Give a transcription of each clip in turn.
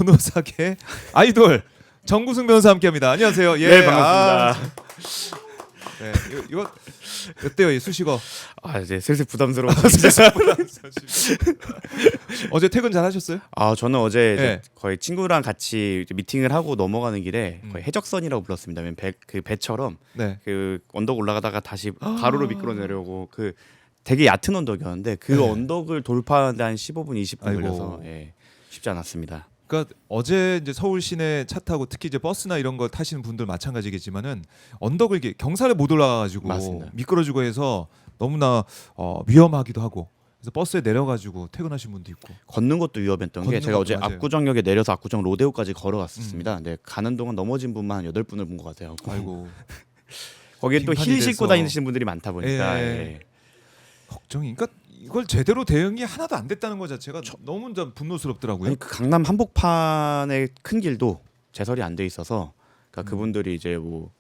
변호사계 아이돌 정구승 변호사 함께합니다. 안녕하세요. 예, 네, 반갑습니다. 네, 이거 어때요, 이 수식어? 이제 슬슬 부담스러워. 어제 퇴근 잘 하셨어요? 저는 어제 이제 네. 거의 친구랑 같이 이제 미팅을 하고 넘어가는 길에 거의 해적선이라고 불렀습니다. 왜냐면 그 배처럼 네. 그 언덕 올라가다가 다시 가로로 미끄러 내려오고 그 되게 얕은 언덕이었는데 그 네. 언덕을 돌파하는데 한 15분, 20분 아이고. 걸려서 쉽지 않았습니다. 그러니까 어제 이제 서울 시내 차 타고 특히 이제 버스나 이런 거 타시는 분들 마찬가지겠지만은 언덕을 이렇게 경사를 못 올라가가지고 맞습니다. 미끄러지고 해서 너무나 위험하기도 하고 그래서 버스에 내려가지고 퇴근하신 분도 있고. 걷는 것도 위험했던 게 걷는 제가 어제 것도 맞아요. 압구정역에 내려서 압구정 로데오까지 걸어갔었습니다. 근데 가는 동안 넘어진 분만 한 8분을 본 것 같아요. 아이고 거기에 또 빙판이 힐 신고 돼서. 다니시는 분들이 많다 보니까 예. 걱정이. 그러니까 이걸 제대로 대응이 하나도 안 됐다는 것 자체가 너무 좀 분노스럽더라고요. 아니 그 강남 한복판의 큰 길도 제설이 안 돼 있어서 그러니까 그분들이 이제 뭐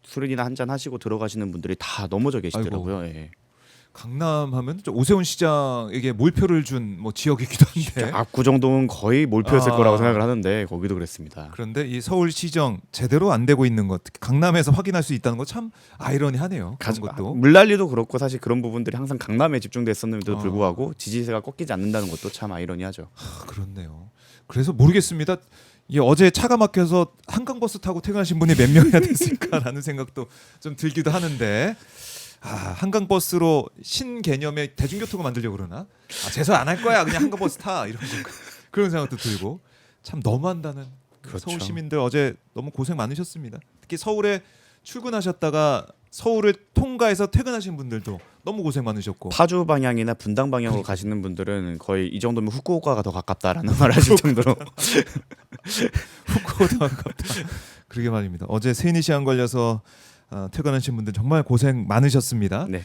술이나 한잔 하시고 들어가시는 분들이 다 넘어져 계시더라고요. 예. 강남 하면 좀 오세훈 시장에게 몰표를 준 뭐 지역이기도 한데 압구정동은 거의 몰표였을 아. 거라고 생각을 하는데 거기도 그랬습니다. 그런데 이 서울시정 제대로 안 되고 있는 것, 특히 강남에서 확인할 수 있다는 거 참 아이러니하네요. 그런 것도. 물난리도 그렇고 사실 그런 부분들이 항상 강남에 집중됐었는데도 아. 불구하고 지지세가 꺾이지 않는다는 것도 참 아이러니하죠. 그렇네요. 그래서 모르겠습니다. 이게 어제 차가 막혀서 한강버스 타고 퇴근하신 분이 몇 명이나 됐을까라는 생각도 좀 들기도 하는데 한강버스로 신개념의 대중교통을 만들려고 그러나? 제설 안 할 거야. 그냥 한강버스 타. 이런 그런 생각도 들고 참 너무한다는. 그렇죠. 서울 시민들 어제 너무 고생 많으셨습니다. 특히 서울에 출근하셨다가 서울을 통과해서 퇴근하신 분들도 너무 고생 많으셨고 파주 방향이나 분당 방향으로 가시는 분들은 거의 이 정도면 후쿠오카가 더 가깝다라는 말을 하실 정도로 후쿠오카 가깝다. 그러게 말입니다. 어제 3-4시간 걸려서 퇴근하신 분들 정말 고생 많으셨습니다. 네.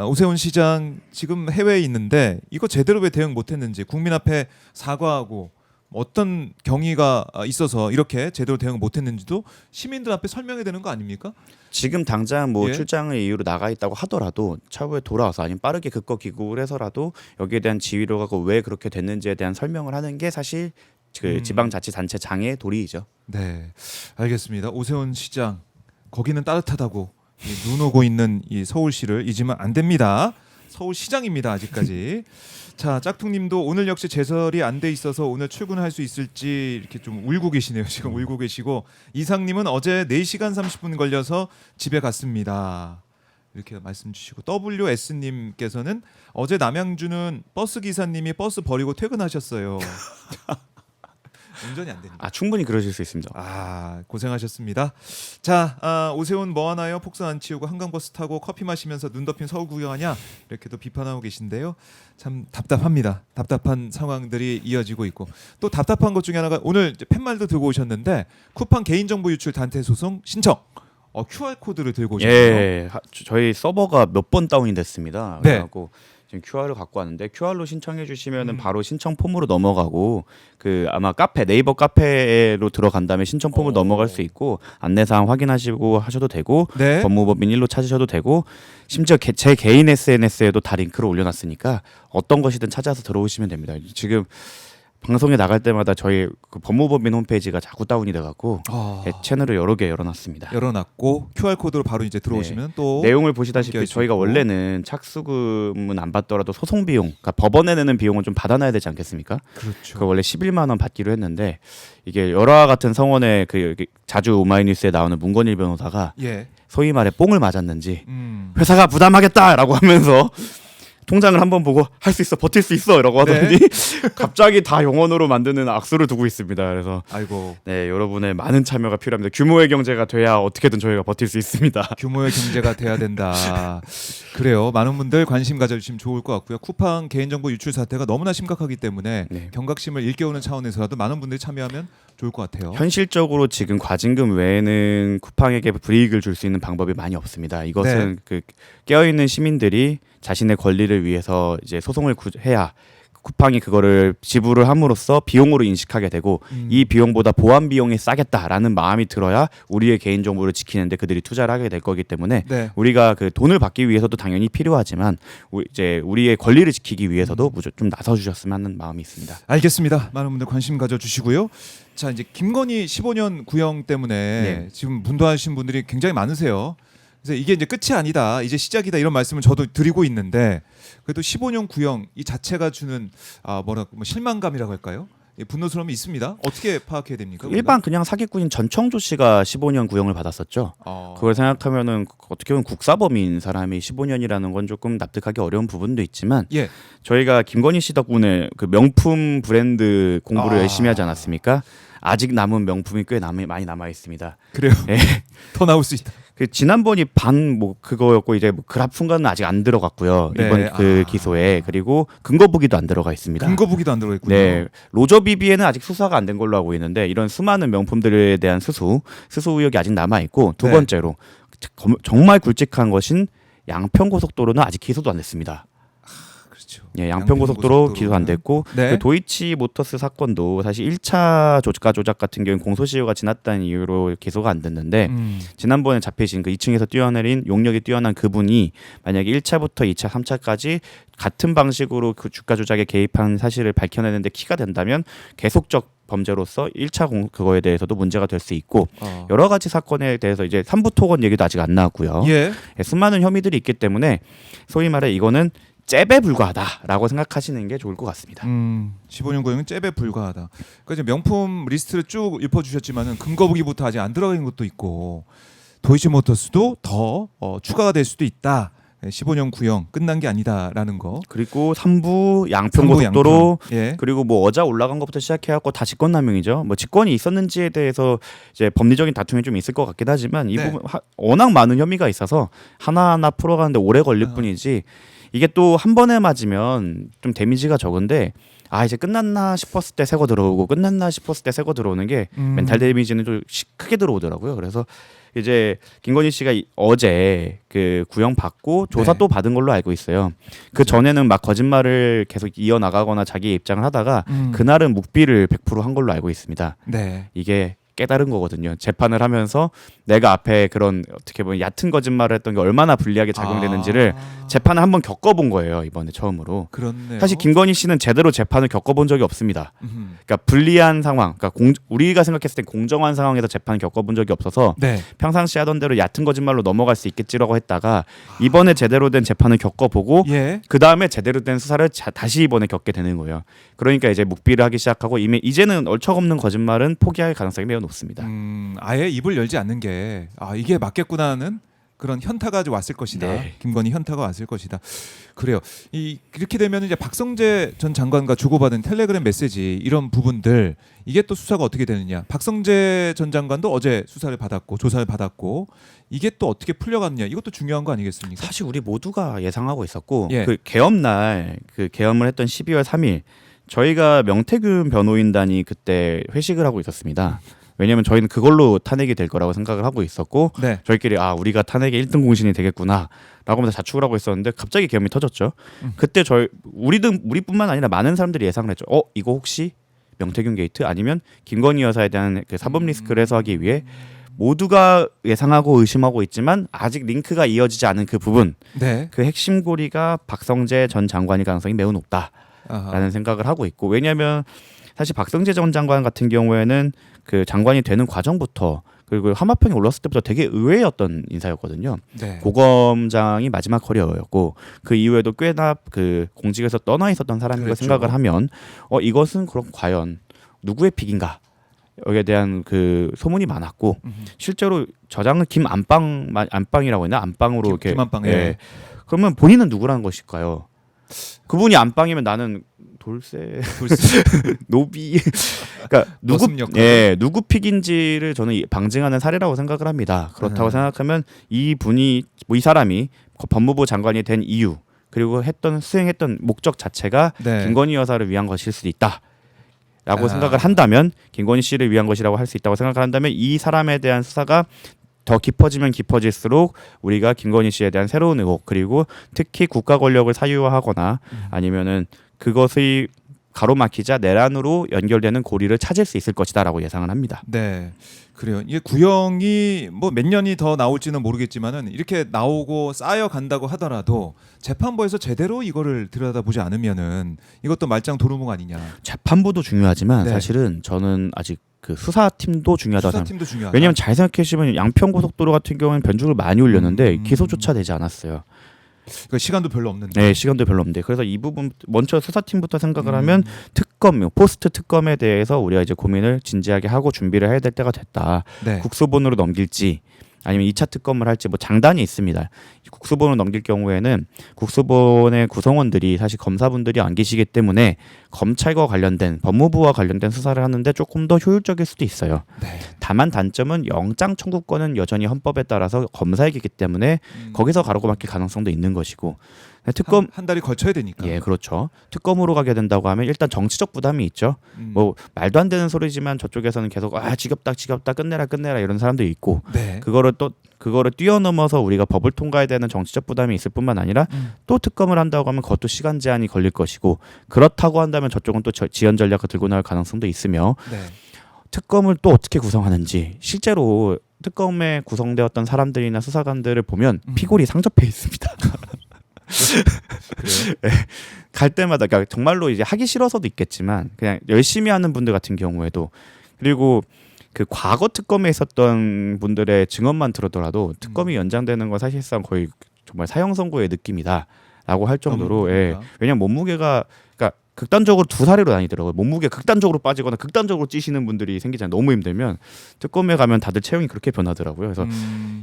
오세훈 시장 지금 해외에 있는데 이거 제대로 왜 대응 못했는지 국민 앞에 사과하고 어떤 경위가 있어서 이렇게 제대로 대응 못했는지도 시민들 앞에 설명해야 되는 거 아닙니까? 지금 당장 뭐 예. 출장을 이유로 나가 있다고 하더라도 차후에 돌아와서 아니면 빠르게 급거 귀국을 해서라도 여기에 대한 지휘로 가고 왜 그렇게 됐는지에 대한 설명을 하는 게 사실 그 지방자치단체장의 도리이죠. 네, 알겠습니다. 오세훈 시장 거기는 따뜻하다고 눈 오고 있는 이 서울시를 잊으면 안 됩니다. 서울시장입니다 아직까지. 자, 짝퉁님도 오늘 역시 제설이 안 돼 있어서 오늘 출근할 수 있을지 이렇게 좀 울고 계시네요. 지금 울고 계시고 이상님은 어제 4시간 30분 걸려서 집에 갔습니다. 이렇게 말씀 주시고 WS님께서는 어제 남양주는 버스 기사님이 버스 버리고 퇴근하셨어요. 운전이 안 되니까. 충분히 그러실 수 있습니다. 고생하셨습니다. 자, 오세훈 뭐 하나요? 폭설 안 치우고 한강버스 타고 커피 마시면서 눈 덮인 서울 구경하냐? 이렇게도 비판하고 계신데요. 참 답답합니다. 답답한 상황들이 이어지고 있고 또 답답한 것 중에 하나가 오늘 팻말도 들고 오셨는데 쿠팡 개인정보 유출 단체 소송 신청. QR 코드를 들고 오셨네요. 예, 저희 서버가 몇 번 다운이 됐습니다. 네. 그래갖고 지금 QR을 갖고 왔는데 QR로 신청해 주시면은 바로 신청 폼으로 넘어가고 그 아마 네이버 카페로 들어간 다음에 신청 폼으로 넘어갈 수 있고 안내사항 확인하시고 하셔도 되고 네. 법무법인 1로 찾으셔도 되고 심지어 제 개인 SNS에도 다 링크를 올려놨으니까 어떤 것이든 찾아서 들어오시면 됩니다. 지금 방송에 나갈 때마다 저희 그 법무법인 홈페이지가 자꾸 다운이 돼갖고 채널을 여러 개 열어놨습니다. 열어놨고 QR 코드로 바로 이제 들어오시면 또 내용을 보시다시피 함께할 수 저희가 있고. 원래는 착수금은 안 받더라도 소송 비용, 그러니까 법원에 내는 비용은 좀 받아놔야 되지 않겠습니까? 그렇죠. 그 원래 11만 원 받기로 했는데 이게 열화와 같은 성원에 그 자주 오마이뉴스에 나오는 문건일 변호사가 예. 소위 말해 뽕을 맞았는지 회사가 부담하겠다라고 하면서 통장을 한번 보고 할 수 있어, 버틸 수 있어 이라고 하더니 갑자기 다 영원으로 만드는 악수를 두고 있습니다. 그래서 아이고. 네, 여러분의 많은 참여가 필요합니다. 규모의 경제가 돼야 어떻게든 저희가 버틸 수 있습니다. 규모의 경제가 돼야 된다. 그래요. 많은 분들 관심 가져주시면 좋을 것 같고요. 쿠팡 개인정보 유출 사태가 너무나 심각하기 때문에 네. 경각심을 일깨우는 차원에서라도 많은 분들이 참여하면 좋을 것 같아요. 현실적으로 지금 과징금 외에는 쿠팡에게 불이익을 줄 수 있는 방법이 많이 없습니다. 이것은 그 깨어있는 시민들이 자신의 권리를 위해서 이제 소송을 해야 쿠팡이 그거를 지불을 함으로써 비용으로 인식하게 되고 이 비용보다 보안 비용이 싸겠다라는 마음이 들어야 우리의 개인 정보를 지키는데 그들이 투자를 하게 될 거기 때문에 네. 우리가 그 돈을 받기 위해서도 당연히 필요하지만 이제 우리의 권리를 지키기 위해서도 좀 나서 주셨으면 하는 마음이 있습니다. 알겠습니다. 많은 분들 관심 가져주시고요. 자, 이제 김건희 15년 구형 때문에 네. 지금 분노하신 분들이 굉장히 많으세요. 그래서 이게 이제 끝이 아니다, 이제 시작이다 이런 말씀을 저도 드리고 있는데 그래도 15년 구형 이 자체가 주는 뭐 실망감이라고 할까요? 예, 분노스러움이 있습니다. 어떻게 파악해야 됩니까? 일반 그냥 사기꾼인 전청조 씨가 15년 구형을 받았었죠. 그걸 생각하면은 어떻게 보면 국사범인 사람이 15년이라는 건 조금 납득하기 어려운 부분도 있지만 예. 저희가 김건희 씨 덕분에 그 명품 브랜드 공부를 열심히 하지 않았습니까? 아직 남은 명품이 꽤 많이 남아 있습니다. 그래요. 예. 더 나올 수 있다. 그 지난번이 반 뭐 그거였고 이제 뭐 그랍 순간은 아직 안 들어갔고요. 네. 이번 그 기소에 그리고 근거부기도 안 들어가 있습니다. 근거부기도 안 들어가 있군요. 네, 로저 비비에는 아직 수사가 안 된 걸로 알고 있는데 이런 수많은 명품들에 대한 수수 의혹이 아직 남아 있고 두 네. 번째로 정말 굵직한 것인 양평고속도로는 아직 기소도 안 됐습니다. 그렇죠. 예, 양평고속도로 기소 안 됐고 네. 그 도이치모터스 사건도 사실 1차 조가 조작 같은 경우는 공소시효가 지났다는 이유로 기소가 안 됐는데 지난번에 잡히신 그 2층에서 뛰어내린 용력이 뛰어난 그분이 만약에 1차부터 2차, 3차까지 같은 방식으로 그 주가 조작에 개입한 사실을 밝혀내는데 키가 된다면 계속적 범죄로서 1차 그거에 대해서도 문제가 될 수 있고 여러 가지 사건에 대해서 이제 3부 토건 얘기도 아직 안 나왔고요. 예. 예, 수많은 혐의들이 있기 때문에 소위 말해 이거는 잽에 불과하다라고 생각하시는 게 좋을 것 같습니다. 15년 구형은 잽에 불과하다. 그러니까 이제 명품 리스트를 쭉 읊어주셨지만은 근거부기부터 아직 안 들어간 것도 있고 도이치모터스도 더 추가가 될 수도 있다. 15년 구형 끝난 게 아니다라는 거. 그리고 3부 양평고속도로 예. 그리고 뭐 어자 올라간 것부터 시작해갖고 다 직권남용이죠. 뭐 직권이 있었는지에 대해서 이제 법리적인 다툼이 좀 있을 것 같긴 하지만 이 네. 부분 워낙 많은 혐의가 있어서 하나하나 풀어가는데 오래 걸릴 뿐이지 이게 또 한 번에 맞으면 좀 데미지가 적은데 이제 끝났나 싶었을 때 새거 들어오고 끝났나 싶었을 때 새거 들어오는 게 멘탈 데미지는 좀 크게 들어오더라고요. 그래서 이제 김건희 씨가 어제 그 구형 받고 조사 네. 또 받은 걸로 알고 있어요. 그 전에는 막 거짓말을 계속 이어나가거나 자기 입장을 하다가 그날은 묵비를 100%한 걸로 알고 있습니다. 네. 이게 깨달은 거거든요. 재판을 하면서 내가 앞에 그런 어떻게 보면 얕은 거짓말을 했던 게 얼마나 불리하게 작용되는지를 재판을 한번 겪어본 거예요. 이번에 처음으로. 그렇네요. 사실 김건희 씨는 제대로 재판을 겪어본 적이 없습니다. 그러니까 불리한 상황, 그러니까 우리가 생각했을 때 공정한 상황에서 재판을 겪어본 적이 없어서 네. 평상시 하던 대로 얕은 거짓말로 넘어갈 수 있겠지라고 했다가 이번에 제대로 된 재판을 겪어보고 예. 그 다음에 제대로 된 수사를 다시 이번에 겪게 되는 거예요. 그러니까 이제 묵비를 하기 시작하고 이제는 얼척없는 거짓말은 포기할 가능성이 매우 높습니다. 아예 입을 열지 않는 게 이게 맞겠구나는 그런 현타가 왔을 것이다. 네. 김건희 현타가 왔을 것이다. 그래요. 이렇게 되면 이제 박성재 전 장관과 주고받은 텔레그램 메시지 이런 부분들 이게 또 수사가 어떻게 되느냐. 박성재 전 장관도 어제 수사를 받았고 조사를 받았고 이게 또 어떻게 풀려갔느냐. 이것도 중요한 거 아니겠습니까? 사실 우리 모두가 예상하고 있었고 예. 그 개엄날 그 개엄을 했던 12월 3일 저희가 명태균 변호인단이 그때 회식을 하고 있었습니다. 왜냐하면 저희는 그걸로 탄핵이 될 거라고 생각을 하고 있었고 네. 저희끼리 우리가 탄핵의 1등 공신이 되겠구나 라고 하면서 자축을 하고 있었는데 갑자기 계엄이 터졌죠. 그때 우리뿐만 아니라 많은 사람들이 예상을 했죠. 이거 혹시 명태균 게이트 아니면 김건희 여사에 대한 그 사법 리스크를 해소하기 위해 모두가 예상하고 의심하고 있지만 아직 링크가 이어지지 않은 그 부분 네. 그 핵심 고리가 박성재 전 장관일 가능성이 매우 높다라는 생각을 하고 있고 왜냐하면 사실 박성재 전 장관 같은 경우에는 그 장관이 되는 과정부터 그리고 하마평에 올랐을 때부터 되게 의외였던 인사였거든요. 네. 고검장이 마지막 커리어였고 그 이후에도 꽤나 그 공직에서 떠나 있었던 사람이라고 그렇죠. 생각을 생각을 하면 이것은 그럼 과연 누구의 픽인가? 여기에 대한 그 소문이 많았고 실제로 저장은 안방이라고 했나? 안방으로 이렇게 김안방. 예. 그러면 본인은 누구라는 것일까요? 그분이 안방이면 나는 돌쇠 노비 그러니까 누구 픽인지를 저는 방증하는 사례라고 생각을 합니다. 그렇다고 생각하면 이 사람이 법무부 장관이 된 이유 그리고 수행했던 목적 자체가 네. 김건희 여사를 위한 것일 수도 있다라고 생각을 한다면 김건희 씨를 위한 것이라고 할 수 있다고 생각을 한다면 이 사람에 대한 수사가 더 깊어지면 깊어질수록 우리가 김건희 씨에 대한 새로운 의혹 그리고 특히 국가 권력을 사유화하거나 아니면은 그것의 가로막히자 내란으로 연결되는 고리를 찾을 수 있을 것이다라고 예상을 합니다. 네, 그래요. 이게 구형이 뭐 몇 년이 더 나올지는 모르겠지만은 이렇게 나오고 쌓여 간다고 하더라도 재판부에서 제대로 이거를 들여다보지 않으면은 이것도 말짱 도루묵 아니냐. 재판부도 중요하지만 네. 사실은 저는 아직 그 수사팀도 중요하다고 생각합니다. 수사팀도 중요하다. 왜냐하면 잘 생각해 보시면 양평고속도로 같은 경우는 변죽을 많이 올렸는데 음. 기소조차 되지 않았어요. 그 시간도 별로 없는데. 네, 시간도 별로 없는데 그래서 이 부분 먼저 수사팀부터 생각을 음. 하면 특검, 포스트 특검에 대해서 우리가 이제 고민을 진지하게 하고 준비를 해야 될 때가 됐다. 네. 국수본으로 넘길지 아니면 2차 특검을 할지 뭐 장단이 있습니다. 국수본으로 넘길 경우에는 국수본의 구성원들이 사실 검사분들이 안 계시기 때문에 검찰과 관련된 법무부와 관련된 수사를 하는데 조금 더 효율적일 수도 있어요. 네. 다만 단점은 영장 청구권은 여전히 헌법에 따라서 검사에게기 때문에 거기서 가로막힐 가능성도 있는 것이고 특검 한 달이 걸쳐야 되니까. 예, 그렇죠. 특검으로 가게 된다고 하면 일단 정치적 부담이 있죠. 뭐 말도 안 되는 소리지만 저쪽에서는 계속 지겹다 끝내라 이런 사람도 있고 네. 그거를 뛰어넘어서 우리가 법을 통과해야 되는 정치적 부담이 있을 뿐만 아니라 또 특검을 한다고 하면 그것도 시간 제한이 걸릴 것이고 그렇다고 한다면 저쪽은 또 지연 전략을 들고 나올 가능성도 있으며 네. 특검을 또 어떻게 구성하는지 실제로 특검에 구성되었던 사람들이나 수사관들을 보면 피골이 상접해 있습니다. 네, 갈 때마다 그러니까 정말로 이제 하기 싫어서도 있겠지만 그냥 열심히 하는 분들 같은 경우에도 그리고 그 과거 특검에 있었던 분들의 증언만 들었더라도 특검이 연장되는 건 사실상 거의 정말 사형 선고의 느낌이다라고 할 정도로 예. 왜냐면 몸무게가 그러니까 극단적으로 두 사례로 나뉘더라고요. 몸무게 극단적으로 빠지거나 극단적으로 찌시는 분들이 생기잖아요. 너무 힘들면 특검에 가면 다들 체형이 그렇게 변하더라고요. 그래서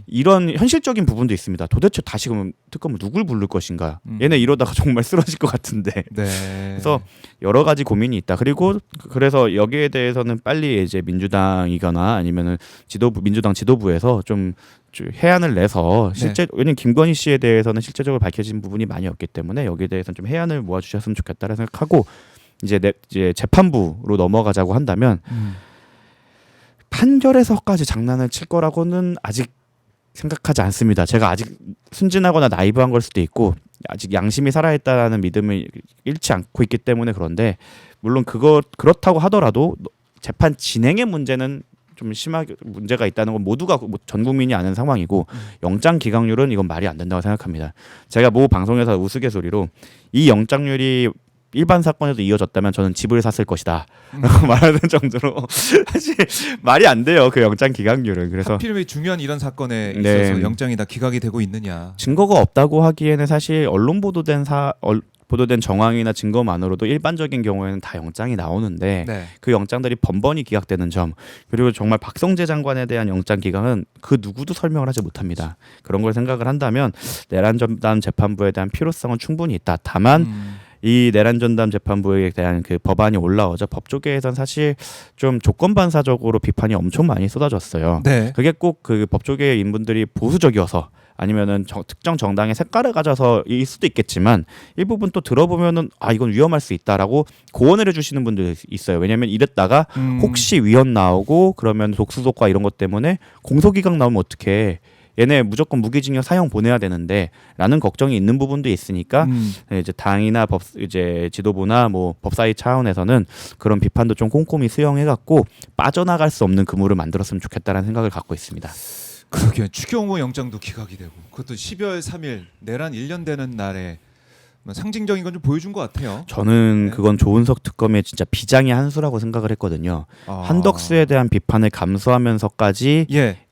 이런 현실적인 부분도 있습니다. 도대체 다시 그러면 특검을 누굴 부를 것인가? 얘네 이러다가 정말 쓰러질 것 같은데. 네. 그래서 여러 가지 고민이 있다. 그리고 그래서 여기에 대해서는 빨리 이제 민주당이거나 아니면은 민주당 지도부에서 좀 해안을 내서 실제 왜냐면 김건희 씨에 대해서는 실제적으로 밝혀진 부분이 많이 없기 때문에 여기에 대해서는 좀 해안을 모아주셨으면 좋겠다라는 생각하고 이제 재판부로 넘어가자고 한다면 판결에서까지 장난을 칠 거라고는 아직 생각하지 않습니다. 제가 아직 순진하거나 나이브한 걸 수도 있고 아직 양심이 살아있다는 믿음을 잃지 않고 있기 때문에 그런데 물론 그렇다고 하더라도 재판 진행의 문제는 좀 심하게 문제가 있다는 건 모두가 전 국민이 아는 상황이고 영장 기각률은 이건 말이 안 된다고 생각합니다. 제가 모 방송에서 우스갯소리로 이 영장률이 일반 사건에도 이어졌다면 저는 집을 샀을 것이다 라고 말하는 정도로 사실 말이 안 돼요. 그 영장 기각률은. 그래서 하필 중요한 이런 사건에 네. 있어서 영장이 다 기각이 되고 있느냐. 증거가 없다고 하기에는 사실 언론 보도된 정황이나 증거만으로도 일반적인 경우에는 다 영장이 나오는데 네. 그 영장들이 번번이 기각되는 점 그리고 정말 박성재 장관에 대한 영장 기각은 그 누구도 설명을 하지 못합니다. 그런 걸 생각을 한다면 내란 전담 재판부에 대한 필요성은 충분히 있다. 다만 이 내란 전담 재판부에 대한 그 법안이 올라오자 법조계에선 사실 좀 조건반사적으로 비판이 엄청 많이 쏟아졌어요. 네. 그게 꼭 그 법조계 인분들이 보수적이어서 아니면은 특정 정당의 색깔을 가져서일 수도 있겠지만 일부분 또 들어보면은 이건 위험할 수 있다라고 고언을 해주시는 분들이 있어요. 왜냐하면 이랬다가 혹시 위헌 나오고 그러면 독수독과 이런 것 때문에 공소기각 나오면 어떡해. 얘네 무조건 무기징역 사형 보내야 되는데 라는 걱정이 있는 부분도 있으니까 이제 당이나 이제 지도부나 뭐 법사위 차원에서는 그런 비판도 좀 꼼꼼히 수용해 갖고 빠져나갈 수 없는 그물을 만들었으면 좋겠다라는 생각을 갖고 있습니다. 그러게 추경호 영장도 기각이 되고 그것도 12월 3일 내란 1년 되는 날에 상징적인 건 좀 보여준 것 같아요. 저는 그건 조은석 특검의 진짜 비장의 한 수라고 생각을 했거든요. 한덕수에 대한 비판을 감수하면서까지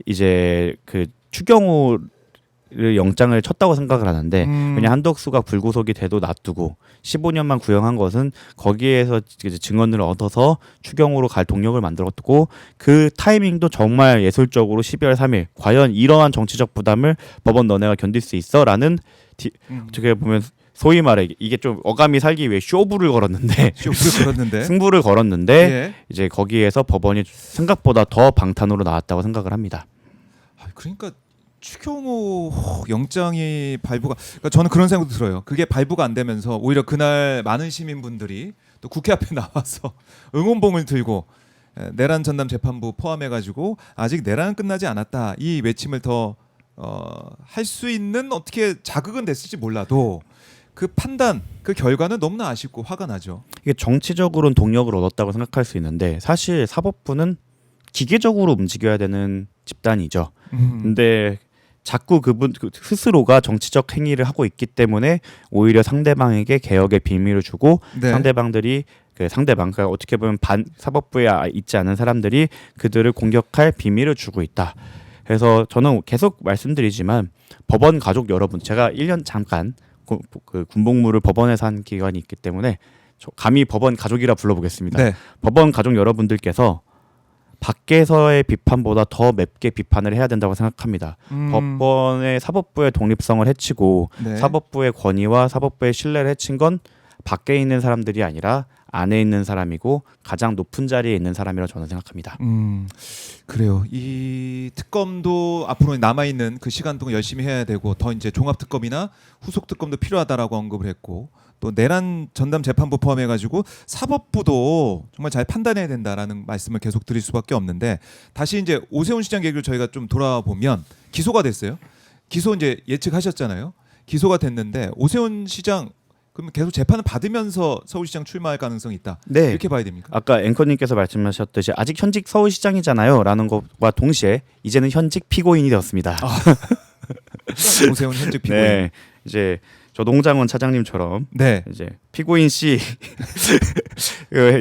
이제 그 추경호를 영장을 쳤다고 생각을 하는데 그냥 한덕수가 불구속이 돼도 놔두고 15년만 구형한 것은 거기에서 이제 증언을 얻어서 추경호로 갈 동력을 만들었고 그 타이밍도 정말 예술적으로 12월 3일 과연 이러한 정치적 부담을 법원 너네가 견딜 수 있어라는 어떻게 보면 소위 말해 이게 좀 어감이 살기 위해 쇼부를 걸었는데 승부를 걸었는데 이제 거기에서 법원이 생각보다 더 방탄으로 나왔다고 생각을 합니다. 그러니까 추경호 영장이 발부가 그러니까 저는 그런 생각도 들어요. 그게 발부가 안 되면서 오히려 그날 많은 시민분들이 또 국회 앞에 나와서 응원봉을 들고 내란 전담 재판부 포함해가지고 아직 내란은 끝나지 않았다 이 외침을 더 할 수 있는 어떻게 자극은 됐을지 몰라도 그 판단, 그 결과는 너무나 아쉽고 화가 나죠. 이게 정치적으로는 동력을 얻었다고 생각할 수 있는데 사실 사법부는 기계적으로 움직여야 되는 집단이죠. 근데 자꾸 그분 스스로가 정치적 행위를 하고 있기 때문에 오히려 상대방에게 개혁의 빌미를 주고 네. 상대방들이 그러니까 어떻게 보면 사법부에 있지 않은 사람들이 그들을 공격할 비밀을 주고 있다. 그래서 저는 계속 말씀드리지만 법원 가족 여러분, 제가 1년 잠깐 그 군복무를 법원에서 한 기간이 있기 때문에 감히 법원 가족이라 불러보겠습니다. 네. 법원 가족 여러분들께서 밖에서의 비판보다 더 맵게 비판을 해야 된다고 생각합니다. 법원의 사법부의 독립성을 해치고 네. 사법부의 권위와 사법부의 신뢰를 해친 건 밖에 있는 사람들이 아니라 안에 있는 사람이고 가장 높은 자리에 있는 사람이라고 저는 생각합니다. 그래요. 이 특검도 앞으로 남아 있는 그 시간 동안 열심히 해야 되고 더 이제 종합 특검이나 후속 특검도 필요하다라고 언급을 했고 또 내란 전담 재판부 포함해 가지고 사법부도 정말 잘 판단해야 된다라는 말씀을 계속 드릴 수밖에 없는데 다시 이제 오세훈 시장 얘기를 저희가 좀 돌아보면 기소가 됐어요. 기소 이제 예측하셨잖아요. 기소가 됐는데 오세훈 시장 그럼 계속 재판을 받으면서 서울시장 출마할 가능성이 있다. 네. 이렇게 봐야 됩니까? 아까 앵커님께서 말씀하셨듯이 아직 현직 서울시장이잖아요.라는 것과 동시에 이제는 현직 피고인이 되었습니다. 오세훈 현직 피고인. 네, 이제 조동장원 차장님처럼 네. 이제 피고인 씨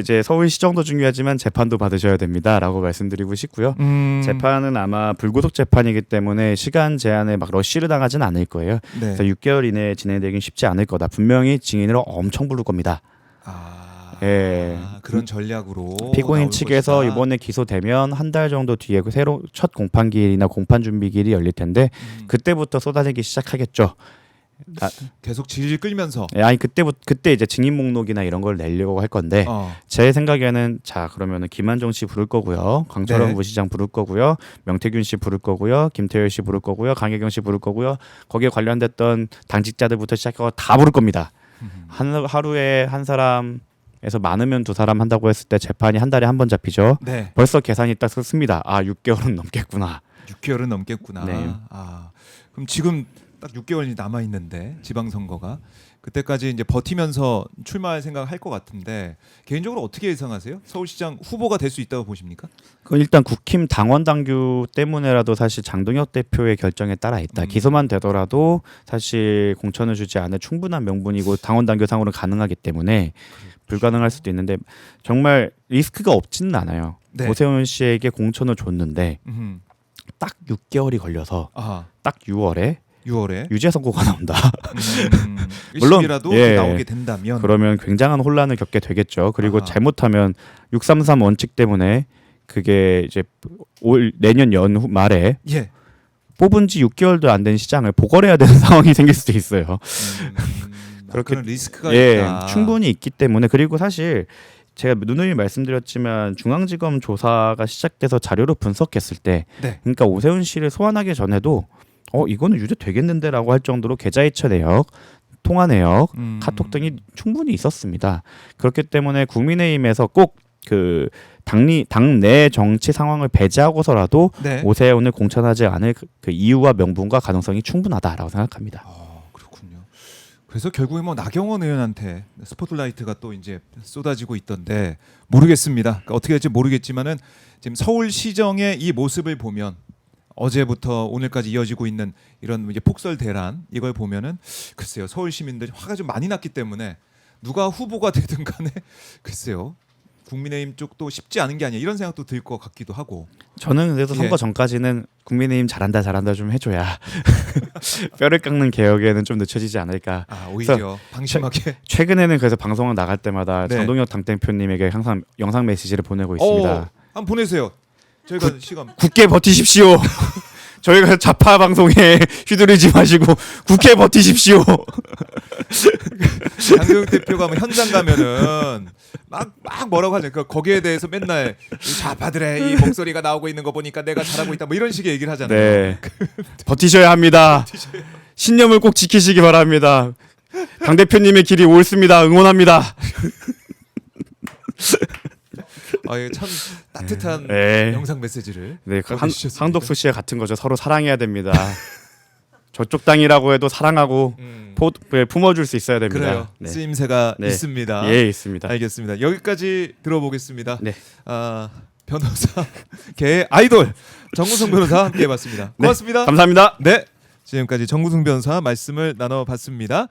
이제 서울시정도 중요하지만 재판도 받으셔야 됩니다라고 말씀드리고 싶고요. 재판은 아마 불구속 재판이기 때문에 시간 제한에 막 러쉬를 당하진 않을 거예요. 네. 그래서 6개월 이내에 진행되긴 쉽지 않을 거다. 분명히 증인을 엄청 부를 겁니다. 예. 그런 전략으로 피고인 나올 측에서 것이다. 이번에 기소되면 한 달 정도 뒤에 그 새로 첫 공판기일이나 공판 준비기일이 열릴 텐데 그때부터 쏟아내기 시작하겠죠. 계속 질질 끌면서 아니 그때 이제 증인 목록이나 이런 걸 내려고 할 건데 제 생각에는 자 그러면은 김한정 씨 부를 거고요, 강철원 네. 부시장 부를 거고요, 명태균 씨 부를 거고요, 김태열 씨 부를 거고요, 강혜경 씨 부를 거고요. 거기에 관련됐던 당직자들부터 시작해서 다 부를 겁니다. 하루에 한 사람에서 많으면 두 사람 한다고 했을 때 재판이 한 달에 한 번 잡히죠. 네. 벌써 계산이 딱 섰습니다. 6개월은 넘겠구나. 6개월은 넘겠구나. 네. 그럼 지금 딱 6개월이 남아 있는데 지방선거가 그때까지 이제 버티면서 출마할 생각을 할 것 같은데 개인적으로 어떻게 예상하세요? 서울시장 후보가 될 수 있다고 보십니까? 그건 일단 국힘 당원 당규 때문에라도 사실 장동혁 대표의 결정에 따라 있다. 기소만 되더라도 사실 공천을 주지 않을 충분한 명분이고 당원 당규상으로는 가능하기 때문에 불가능할 수도 있는데 정말 리스크가 없지는 않아요. 네. 오세훈 씨에게 공천을 줬는데 딱 6개월이 걸려서 딱 6월에 유죄 선고가 나온다. 물론, 물론이라도 예. 나오게 된다면 그러면 굉장한 혼란을 겪게 되겠죠. 그리고 아하. 잘못하면 633 원칙 때문에 그게 이제 내년 연말에 예. 뽑은 지 6개월도 안 된 시장을 보궐해야 되는 상황이 생길 수도 있어요. 그런 리스크가 예, 있다. 충분히 있기 때문에 그리고 사실 제가 누누이 말씀드렸지만 중앙지검 조사가 시작돼서 자료를 분석했을 때 네. 그러니까 오세훈 씨를 소환하기 전에도 이거는 유죄 되겠는데라고 할 정도로 계좌이체 내역, 통화 내역, 카톡 등이 충분히 있었습니다. 그렇기 때문에 국민의힘에서 꼭 그 당내 정치 상황을 배제하고서라도 네. 오세훈을 공천하지 않을 그 이유와 명분과 가능성이 충분하다라고 생각합니다. 그렇군요. 그래서 결국에 뭐 나경원 의원한테 스포트라이트가 또 이제 쏟아지고 있던데 모르겠습니다. 그러니까 어떻게 될지 모르겠지만은 지금 서울시정의 이 모습을 보면 어제부터 오늘까지 이어지고 있는 이런 이제 폭설 대란 이걸 보면은 글쎄요 서울 시민들이 화가 좀 많이 났기 때문에 누가 후보가 되든 간에 글쎄요 국민의힘 쪽도 쉽지 않은 게 아니야 이런 생각도 들 것 같기도 하고 저는 그래도 예. 선거 전까지는 국민의힘 잘한다 좀 해줘야 뼈를 깎는 개혁에는 좀 늦춰지지 않을까. 오히려 방심하게 최근에는 그래서 방송을 나갈 때마다 네. 장동혁 당대표님에게 항상 영상 메시지를 보내고 있습니다. 한번 보내세요. 저희가 시간 굳게 버티십시오. 저희가 좌파 방송에 휘두르지 마시고 굳게 버티십시오. 장동혁 대표가 뭐 현장 가면은 막 뭐라고 하죠. 그러니까 거기에 대해서 맨날 이 좌파들의 이 목소리가 나오고 있는 거 보니까 내가 잘하고 있다. 뭐 이런 식의 얘기를 하잖아요. 네, 버티셔야 합니다. 신념을 꼭 지키시기 바랍니다. 당 대표님의 길이 옳습니다. 응원합니다. 이게 참 따뜻한 네. 영상 메시지를 네, 보내주셨습니다. 한덕수 씨와 같은 거죠. 서로 사랑해야 됩니다. 저쪽 땅이라고 해도 사랑하고 품어줄 수 있어야 됩니다. 그래요. 네. 쓰임새가 네. 있습니다. 예, 있습니다. 알겠습니다. 여기까지 들어보겠습니다. 네. 변호사 계 아이돌 정구성 변호사 함께해봤습니다. 고맙습니다. 감사합니다. 네, 지금까지 정구성 변호사 말씀을 나눠봤습니다.